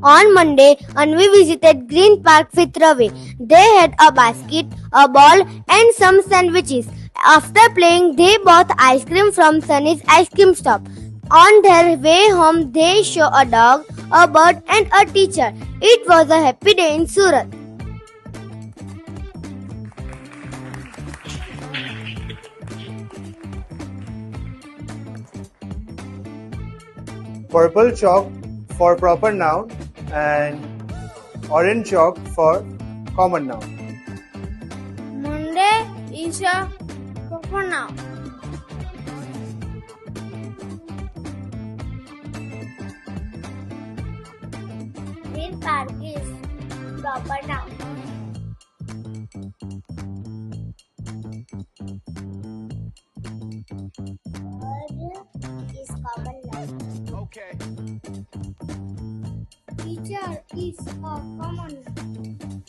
On Monday, Anvi visited Green Park with Ravi. They had a basket, a ball, and some sandwiches. After playing, they bought ice cream from Sunny's ice cream stop. On their way home, they saw a dog, a bird, and a teacher. It was a happy day in Surat. Purple chalk for proper noun and orange chalk for common noun. Monday is a proper noun. Green Park is proper noun. Bird is common noun. Okay. Teacher is a common noun.